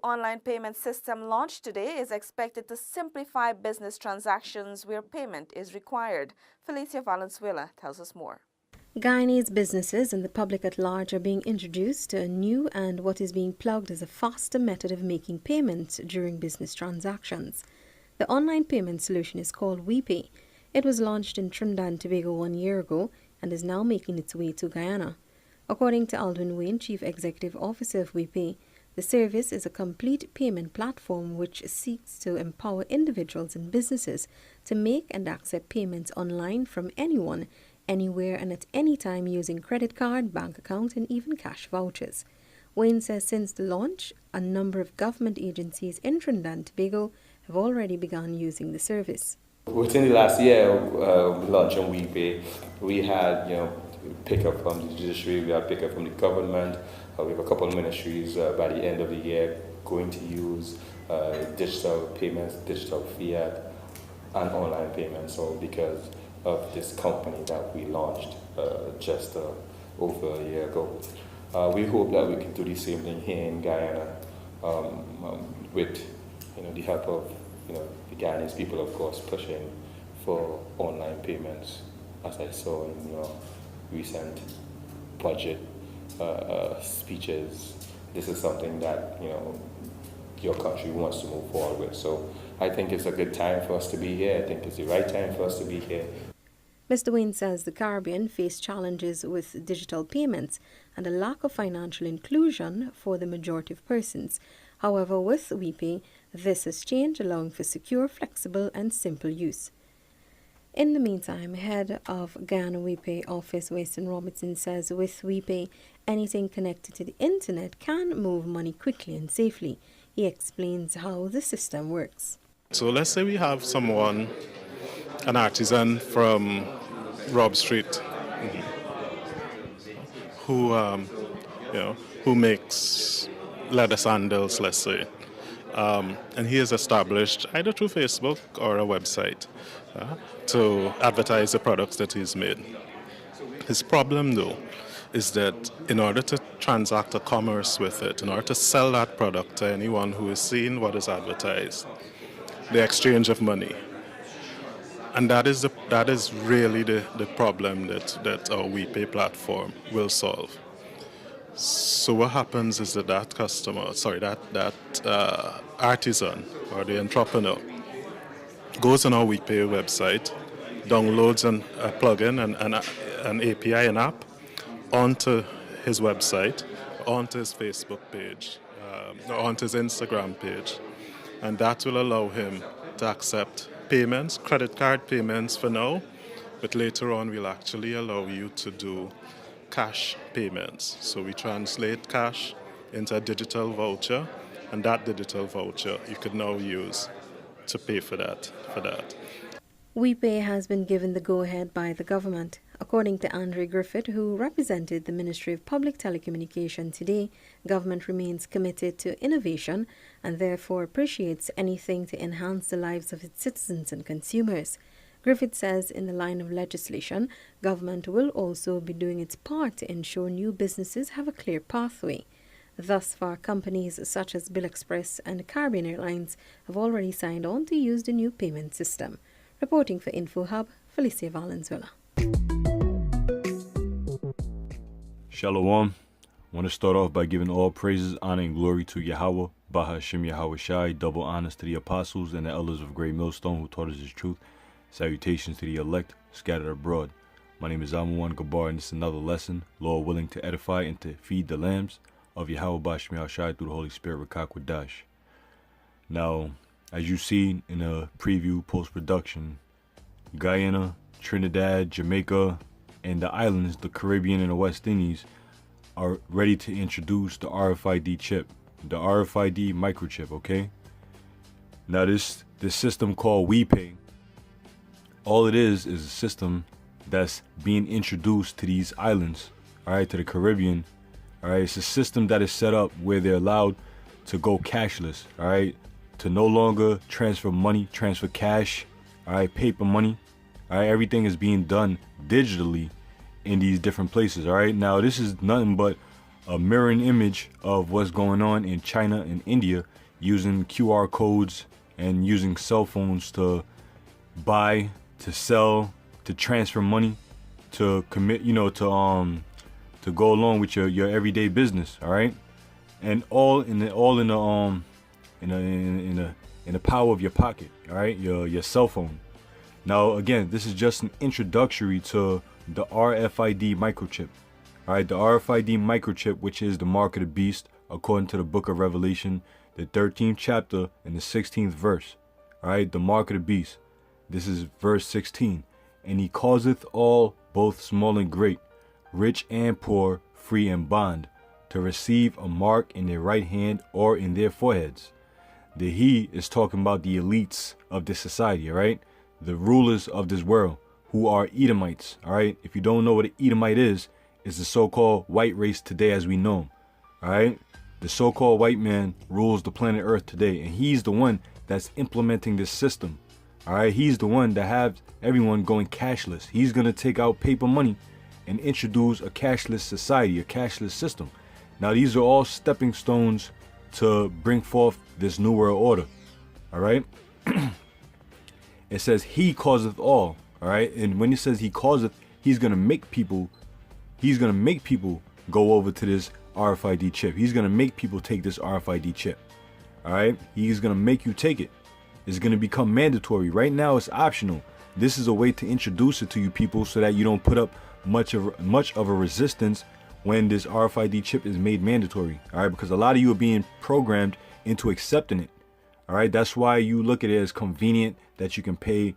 online payment system launched today is expected to simplify business transactions where payment is required. Felicia Valenzuela tells us more. Guyanese businesses and the public at large are being introduced to a new and what is being plugged as a faster method of making payments during business transactions. The online payment solution is called WePay. It was launched in Trinidad and Tobago 1 year ago and is now making its way to Guyana. According to Aldwin Wayne, Chief Executive Officer of WePay, the service is a complete payment platform which seeks to empower individuals and businesses to make and accept payments online from anyone, anywhere and at any time using credit card, bank account and even cash vouchers. Wayne says since the launch, a number of government agencies in Trinidad and Tobago have already begun using the service. Within the last year, launching WePay, we had pickup from the judiciary, we had pickup from the government. We have a couple of ministries by the end of the year going to use digital payments, digital fiat, and online payments, all because of this company that we launched just over a year ago. We hope that we can do the same thing here in Guyana with the help of the Guyanese people, of course, pushing for online payments, as I saw in your recent budget speeches. This is something that your country wants to move forward with. So I think it's a good time for us to be here. I think it's the right time for us to be here. Mr. Wayne says the Caribbean face challenges with digital payments and a lack of financial inclusion for the majority of persons. However, with WePay, this has changed, allowing for secure, flexible and simple use. In the meantime, head of Guyana WePay office, Weston Robertson, says with WePay, anything connected to the internet can move money quickly and safely. He explains how the system works. So let's say we have someone, an artisan from Rob Street, who makes leather sandals, let's say. And he has established, either through Facebook or a website, to advertise the products that he's made. His problem, though, is that in order to transact a commerce with it, in order to sell that product to anyone who is seeing what is advertised, the exchange of money. And that is really the problem that our WePay platform will solve. So what happens is that artisan or the entrepreneur goes on our WePay website, downloads a plugin and an API, an app, onto his website, onto his Facebook page, onto his Instagram page, and that will allow him to accept payments, credit card payments for now, but later on we'll actually allow you to do cash payments. So we translate cash into a digital voucher, and that digital voucher you could now use to pay for that. WePay has been given the go-ahead by the government. According to Andre Griffith, who represented the Ministry of Public Telecommunication today, government remains committed to innovation and therefore appreciates anything to enhance the lives of its citizens and consumers. Griffith says in the line of legislation, government will also be doing its part to ensure new businesses have a clear pathway. Thus far, companies such as Bill Express and Caribbean Airlines have already signed on to use the new payment system. Reporting for InfoHub, Felicia Valenzuela. Shalom. I want to start off by giving all praises, honor, and glory to Yahweh, Bahashem Yahweh Shai, double honors to the apostles and the elders of Great Millstone who taught us his truth. Salutations to the elect scattered abroad. My name is Amuan Gabar, and this is another lesson, Lord willing, to edify and to feed the lambs of Yahweh Bahashem Yahweh Shai through the Holy Spirit, Rakakwadash. Now, as you see in the preview post-production, Guyana, Trinidad, Jamaica, and the islands, the Caribbean and the West Indies, are ready to introduce the RFID chip, the RFID microchip, okay? Now this system called WePay, all it is a system that's being introduced to these islands, all right, to the Caribbean, all right? It's a system that is set up where they're allowed to go cashless, all right? To no longer transfer money, transfer cash, all right, paper money, all right? Everything is being done digitally in these different places, all right? Now, this is nothing but a mirroring image of what's going on in China and India, using QR codes and using cell phones to buy, to sell, to transfer money, to commit, to go along with your everyday business. All right, and all in the power of your pocket. All right, your cell phone. Now again, this is just an introductory to the RFID microchip. All right, the RFID microchip, which is the mark of the beast, according to the book of Revelation, the 13th chapter and the 16th verse. All right, the mark of the beast. This is verse 16. And he causeth all, both small and great, rich and poor, free and bond, to receive a mark in their right hand or in their foreheads. The he is talking about the elites of this society, all right? The rulers of this world, who are Edomites, all right? If you don't know what an Edomite is, it's the so-called white race today as we know them, all right? The so-called white man rules the planet Earth today, and he's the one that's implementing this system, all right? He's the one that has everyone going cashless. He's going to take out paper money and introduce a cashless society, a cashless system. Now, these are all stepping stones to bring forth this new world order, all right? It says he causeth all right? And when it says he causeth, he's going to make people go over to this RFID chip. He's going to make people take this RFID chip, all right? He's going to make you take it. It's going to become mandatory. Right now, it's optional. This is a way to introduce it to you people so that you don't put up much of a resistance when this RFID chip is made mandatory, all right? Because a lot of you are being programmed into accepting it, all right? That's why you look at it as convenient that you can pay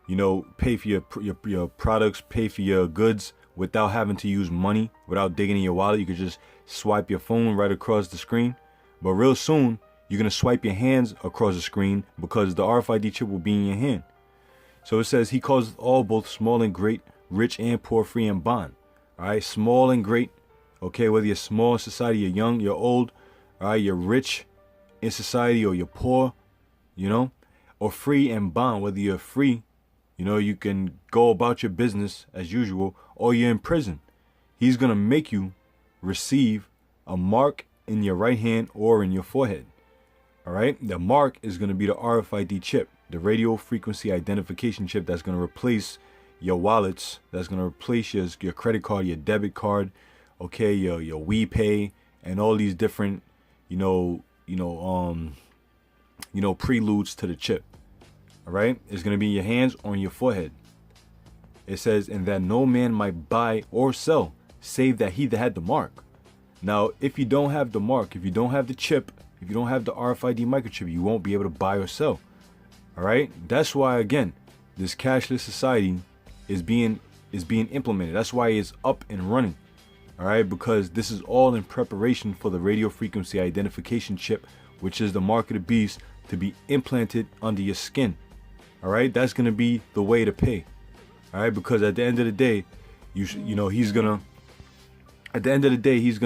for your products, pay for your goods without having to use money, without digging in your wallet. You could just swipe your phone right across the screen. But real soon, you're going to swipe your hands across the screen because the RFID chip will be in your hand. So it says, he causeth all, both small and great, rich and poor, free and bond. All right, small and great. Okay, whether you're small in society, you're young, you're old, all right, you're rich in society or you're poor, or free and bond, whether you're free, you can go about your business as usual, or you're in prison. He's going to make you receive a mark in your right hand or in your forehead. All right. The mark is going to be the RFID chip, the radio frequency identification chip that's going to replace your wallets, that's going to replace your credit card, your debit card, okay, your WePay, and all these different, preludes to the chip. All right, it's going to be in your hands or in your forehead. It says, and that no man might buy or sell, save that he that had the mark. Now, if you don't have the mark, if you don't have the chip, if you don't have the RFID microchip, you won't be able to buy or sell. All right, that's why, again, this cashless society is being implemented. That's why it's up and running. All right, because this is all in preparation for the radio frequency identification chip, which is the mark of the beast, to be implanted under your skin. All right, that's going to be the way to pay. All right, because at the end of the day, he's going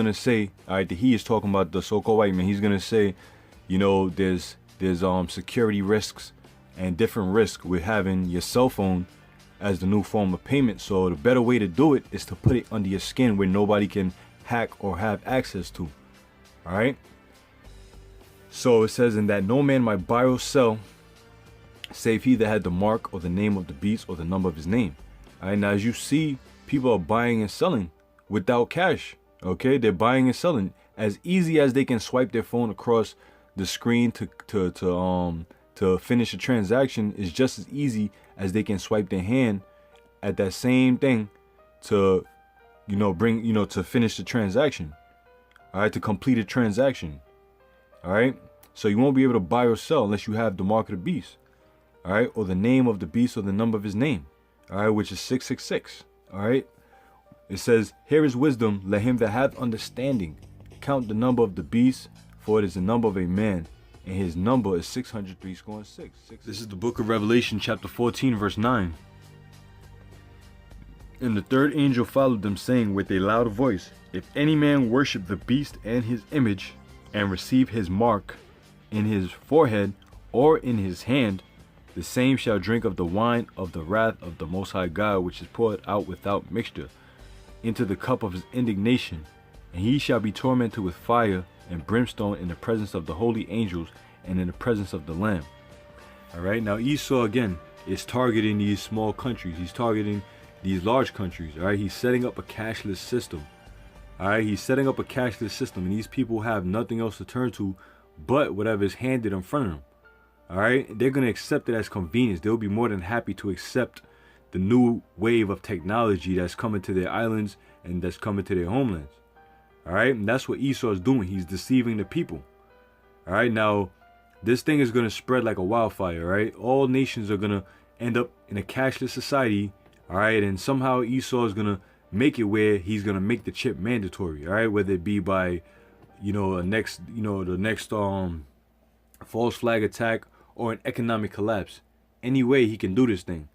to say, all right, he is talking about the so-called white man. He's going to say, there's security risks and different risks with having your cell phone as the new form of payment. So the better way to do it is to put it under your skin where nobody can hack or have access to. All right. So it says, in that no man might buy or sell, save he that had the mark or the name of the beast or the number of his name. All right, now as you see, people are buying and selling without cash. Okay, they're buying and selling as easy as they can swipe their phone across the screen to finish a transaction is just as easy as they can swipe their hand at that same thing to to finish the transaction. All right, to complete a transaction. All right, so you won't be able to buy or sell unless you have the mark of the beast, all right, or the name of the beast or the number of his name, all right, which is 666. All right, it says, here is wisdom, let him that hath understanding count the number of the beast, for it is the number of a man, and his number is 603. This is the book of Revelation, chapter 14, verse 9. And the third angel followed them, saying with a loud voice, if any man worship the beast and his image, and receive his mark in his forehead or in his hand, the same shall drink of the wine of the wrath of the Most High God, which is poured out without mixture, into the cup of his indignation, And he shall be tormented with fire and brimstone in the presence of the holy angels and in the presence of the Lamb. Alright, now Esau again is targeting these small countries. He's targeting these large countries. Alright, he's setting up a cashless system. Alright, he's setting up a cashless system, and these people have nothing else to turn to but whatever is handed in front of them. Alright, they're going to accept it as convenience. They'll be more than happy to accept the new wave of technology that's coming to their islands and that's coming to their homelands. Alright, and that's what Esau is doing. He's deceiving the people. Alright, now this thing is going to spread like a wildfire. Right, all nations are going to end up in a cashless society. Alright, and somehow Esau is going to make it where he's going to make the chip mandatory. Alright, whether it be by the next false flag attack or an economic collapse. Any way he can do this thing.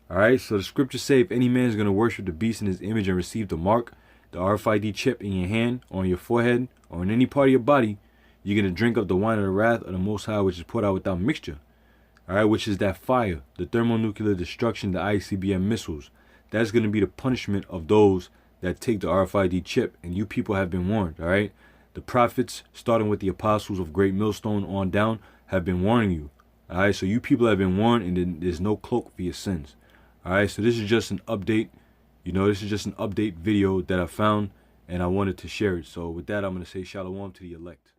Alright, so the scriptures say if any man is going to worship the beast in his image and receive the mark, the RFID chip in your hand, or on your forehead, or in any part of your body, you're going to drink up the wine of the wrath of the Most High, which is poured out without mixture. Alright, which is that fire, the thermonuclear destruction, the ICBM missiles. That's going to be the punishment of those that take the RFID chip. And you people have been warned. Alright, the prophets, starting with the apostles of Great Millstone on down, have been warning you. Alright, so you people have been warned, and then there's no cloak for your sins. Alright, so this is just an update. This is just an update video that I found, and I wanted to share it. So with that, I'm going to say shalom to the elect.